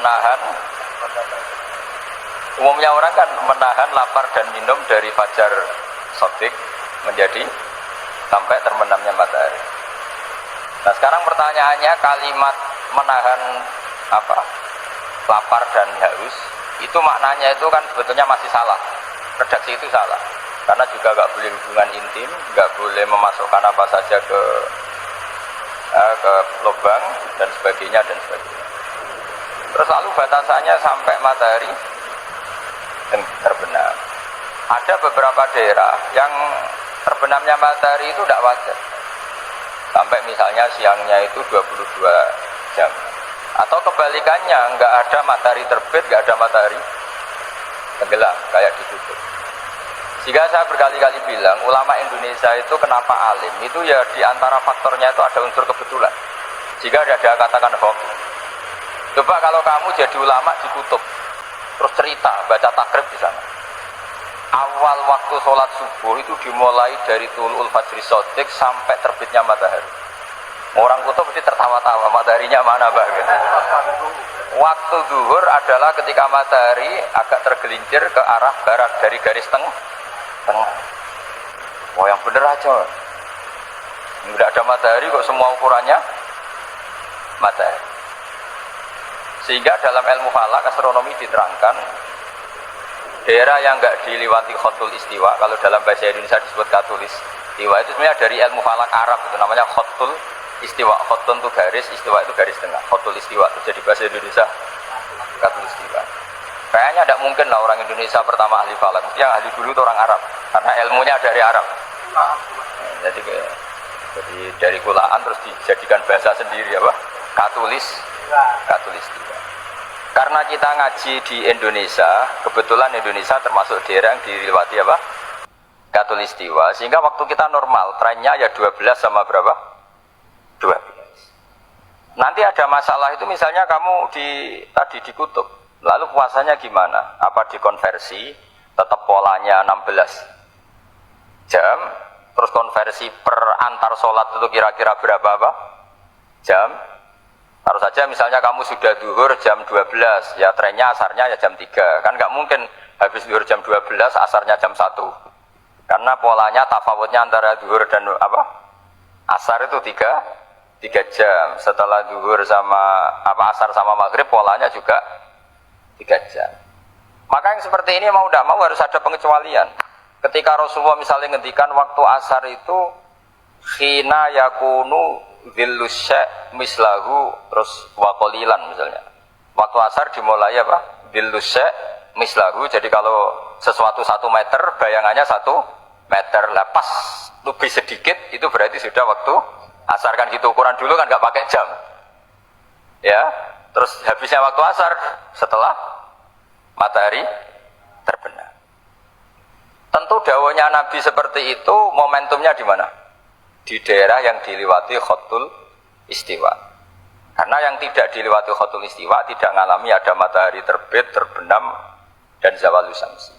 menahan. Umumnya orang kan menahan lapar dan minum dari fajar shadiq menjadi sampai terbenamnya matahari. Nah sekarang pertanyaannya, kalimat menahan apa? Lapar dan haus itu maknanya itu kan sebetulnya masih salah. Redaksi itu salah. Karena juga nggak boleh hubungan intim, nggak boleh memasukkan apa saja ke lubang dan sebagainya dan sebagainya. Terus lalu batasannya sampai matahari terbenam. Ada beberapa daerah yang terbenamnya matahari itu tidak wajar. Sampai misalnya siangnya itu 22 jam. Atau kebalikannya, nggak ada matahari terbit, nggak ada matahari tenggelam, kayak ditutup. Jika saya berkali-kali bilang, ulama Indonesia itu kenapa alim, itu ya diantara faktornya itu ada unsur kebetulan. Jika ada katakan hoax, coba kalau kamu jadi ulama di kutub, terus cerita, baca takrib di sana. Awal waktu sholat subuh itu dimulai dari tulul fajri shadiq sampai terbitnya matahari. Orang kutub mesti tertawa-tawa, mataharinya mana Mbak? Gitu. Waktu zuhur adalah ketika matahari agak tergelincir ke arah barat dari garis tengah. Oh yang bener aja, nggak ada matahari kok semua ukurannya matahari. Sehingga dalam ilmu falak astronomi diterangkan daerah yang nggak diliwati khotul istiwa, kalau dalam bahasa Indonesia disebut katul istiwa, itu sebenarnya dari ilmu falak Arab, itu namanya khotul istiwa. Khotun itu garis, istiwa itu garis tengah. Khotul istiwa itu jadi bahasa Indonesia katul istiwa. Kayaknya tidak mungkin lah orang Indonesia pertama ahli falak, yang ahli dulu itu orang Arab, karena ilmunya dari Arab. Jadi dari kulaan terus dijadikan bahasa sendiri apa? Katulistiwa. Karena kita ngaji di Indonesia, kebetulan Indonesia termasuk daerah yang dilewati apa? Katulistiwa, sehingga waktu kita normal, trennya ya 12 sama berapa? 12. Nanti ada masalah itu, misalnya kamu tadi di kutub, lalu puasanya gimana? Apa dikonversi, tetap polanya 16 jam, terus konversi per antar sholat itu kira-kira berapa apa? Jam. Harus saja misalnya kamu sudah zuhur jam 12, ya trennya asarnya ya jam 3. Kan nggak mungkin habis zuhur jam 12, asarnya jam 1. Karena polanya tafawutnya antara zuhur dan apa? Asar itu 3 jam. Setelah zuhur sama asar sama maghrib polanya juga 3 jam. Maka yang seperti ini mau tidak mau harus ada pengecualian. Ketika Rasulullah misalnya ngendikan waktu asar itu khina yakunu dhillusya mislahu terus waqalilan misalnya. Waktu asar dimulai apa? Dhillusya mislahu. Jadi kalau sesuatu 1 meter bayangannya 1 meter. Lepas lebih sedikit itu berarti sudah waktu asar. Kan gitu ukuran dulu kan nggak pakai jam. Ya. Terus habisnya waktu asar setelah matahari terbenam. Tentu dawuhnya Nabi seperti itu, momentumnya di mana? Di daerah yang diliwati khotul istiwa. Karena yang tidak diliwati khotul istiwa tidak mengalami ada matahari terbit, terbenam, dan zawalus syams.